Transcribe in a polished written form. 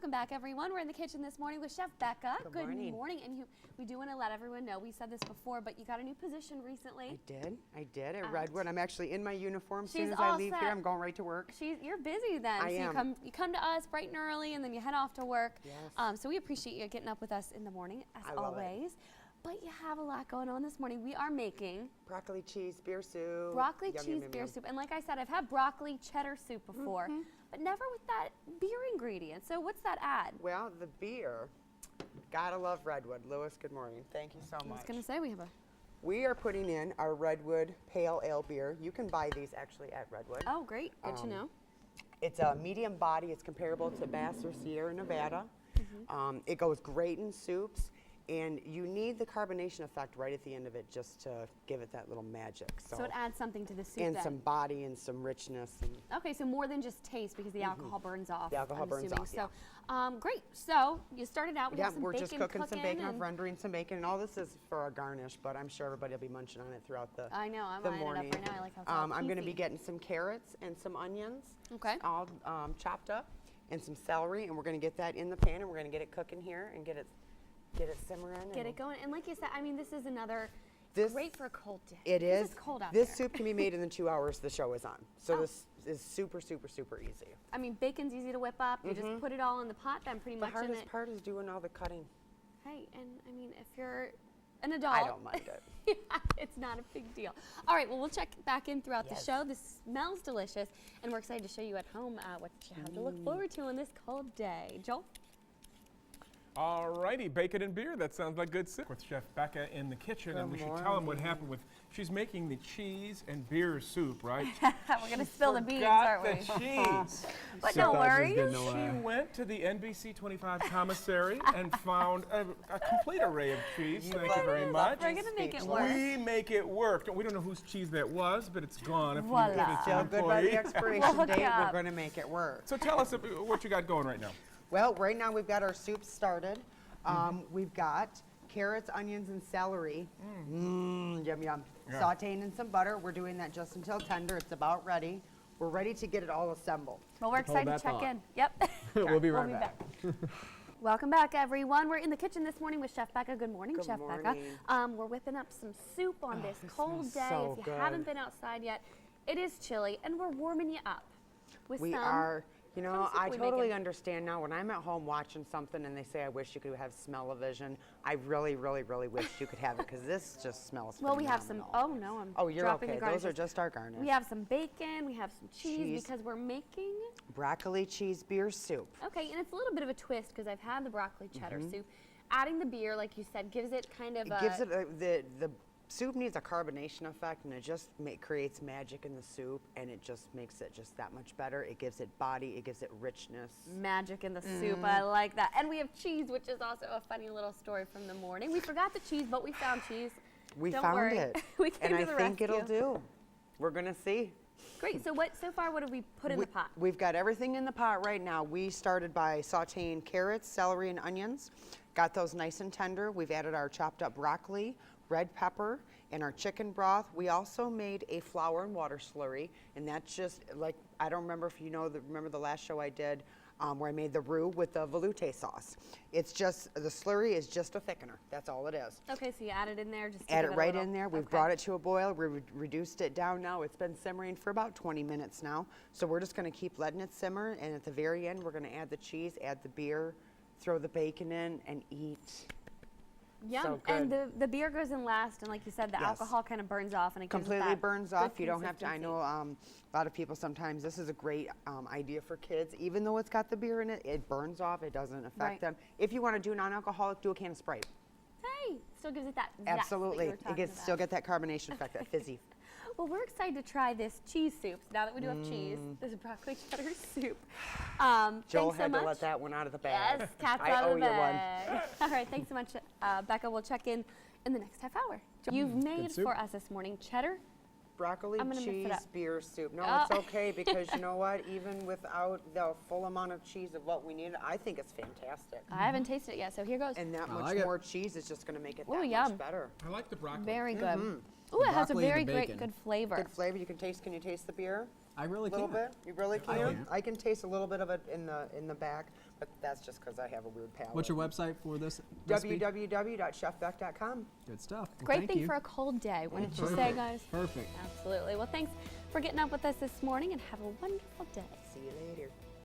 Welcome back, everyone. We're in the kitchen this morning with Chef Becca. Good morning. And we do want to let everyone know, we said this before, but you got a new position recently. I did at Redwood. I'm actually in my uniform. As soon as all I leave set. here, I'm going right to work. You're busy then. I am. You come to us bright and early, and then you head off to work. Yes. So we appreciate you getting up with us in the morning, as I love always. But you have a lot going on this morning. We are making broccoli cheese beer soup. Broccoli Yum, cheese yum, beer yum. soup. And like I said, I've had broccoli cheddar soup before, but never with that beer ingredient. So what's that add? Well, the beer, gotta love Redwood. Lewis, good morning. Thank you so much. I was going to say we have a... We are putting in our Redwood Pale Ale beer. You can buy these actually at Redwood. Oh, great. Good to know. It's a medium body. It's comparable to Bass or Sierra Nevada. It goes great in soups. And you need the carbonation effect right at the end of it just to give it that little magic. So it adds something to the soup and then. some body and some richness. And Okay, so more than just taste because the alcohol burns off. The alcohol I'm burns assuming. off, So, great. So you started out with some we're bacon just cooking some bacon. I'm and rendering some bacon, and all this is for our garnish. But I'm sure everybody will be munching on it throughout the I know, I'm the eyeing it up morning. right now. I like how it's all I'm going to be cheesy. getting some carrots and some onions, Okay. all chopped up, and some celery, and we're going to get that in the pan, and we're going to get it cooking here and get it simmering. Get it going. And like you said, I mean, this is another great for a cold day. It is. It's cold out This there. soup can be made in the 2 hours the show is on. So Oh. this is super, super, super easy. I mean, bacon's easy to whip up. You just put it all in the pot, then pretty The much in hardest it. part is doing all the cutting. Hey, and I mean, if you're an adult, I don't mind it. it's not a big deal. All right, well, we'll check back in throughout the Yes. show. This smells delicious, and we're excited to show you at home what you have to look forward to on this cold day. Joel? All righty, bacon and beer. That sounds like good soup. With Chef Becca in the kitchen, and we should tell them what happened with. She's making the cheese and beer soup, right? We're gonna spill the beans, Got aren't we? the cheese. But don't worry. She went to the NBC 25 commissary and found a complete array of cheese. Thank you very much. We're gonna make it work. We make it work. We don't know whose cheese that was, but it's gone. If Voila. you give it to Feel an good by the employee. expiration We'll hook date. you up. We're going to make it work. So tell us what you got going right now. Well, right now we've got our soup started. We've got carrots, onions, and celery. Yum, yum. Yeah. Sauteing in some butter. We're doing that just until tender. It's about ready. We're ready to get it all assembled. Well, we're excited to that check thought. in. Yep. We'll be right back. Welcome back, everyone. We're in the kitchen this morning with Chef Becca. Good morning, Good Chef morning. Becca. We're whipping up some soup on this cold smells day. so If you good. haven't been outside yet, it is chilly, and we're warming you up with We some. are, you know, What kind of soup I we totally making? understand now when I'm at home watching something and they say, I wish you could have smell-o-vision. I really, really, really wish you could have it because this just smells Well, we have some. phenomenal. Oh no, I'm Oh, you're dropping okay. the Those are garnishes. just our garnish. We have some bacon. We have some cheese Cheese. because we're making. Broccoli cheese beer soup. Okay, and it's a little bit of a twist because I've had the broccoli cheddar soup. Adding the beer, like you said, gives it kind of It gives it the soup needs a carbonation effect, and it just creates magic in the soup, and it just makes it just that much better. It gives it body, it gives it richness. magic in the soup. I like that. And we have cheese, which is also a funny little story from the morning. We forgot the cheese, but we found cheese. We Don't found worry. it, We came and to the I think it'll rescue. do. We're gonna see. Great. So so far, what have we put in the pot? We've got everything in the pot right now. We started by sauteing carrots, celery, and onions. Got those nice and tender. We've added our chopped up broccoli, red pepper, and our chicken broth. We also made a flour and water slurry, and that's just like, I don't remember if you know, remember the last show I did where I made the roux with the velouté sauce. It's just, the slurry is just a thickener. That's all it is. Okay, so you add it in there just to Add give it a right little- in there. We've okay. brought it to a boil. We reduced it down now. It's been simmering for about 20 minutes now. So we're just going to keep letting it simmer. And at the very end, we're going to add the cheese, add the beer, throw the bacon in, and eat. Yum. so And good. the beer goes in last, and like you said, the Yes. alcohol kind of burns off, and it gives it Completely that burns good off. You don't have to. I consistency. know a lot of people sometimes, this is a great idea for kids. Even though it's got the beer in it, it burns off. It doesn't affect Right. them. If you want to do non-alcoholic, do a can of Sprite. Hey, still gives it that zest Absolutely. that you were It talking gets about. still get that carbonation effect, that fizzy. Well, we're excited to try this cheese soup. Now that we do have cheese, this broccoli cheddar soup. Joel thanks so had much. to let that one out of the bag. Yes, cat's I out owe of the you one. bag. All right, thanks so much, Becca. We'll check in the next half hour. You've made soup. for us this morning cheddar. Broccoli I'm gonna mix it cheese up. beer soup. No, Oh. it's okay because you know what? Even without the full amount of cheese of what we need, I think it's fantastic. I haven't tasted it yet, so here goes. And that I much like it. more cheese is just going to make it Ooh, that yum. much better. I like the broccoli. Very good. Mm-hmm. Ooh, it has a broccoli and very the great, bacon. good flavor. Good flavor. You can taste. Can you taste the beer? I really A little can. bit. You really I can. can. I can taste a little bit of it in the back, but that's just because I have a weird palate. What's your website for this recipe? www.chefbeck.com. Good stuff. Well, Great thank thing you. for a cold day, wouldn't you say, Perfect. guys? Perfect. Absolutely. Well, thanks for getting up with us this morning, and have a wonderful day. See you later.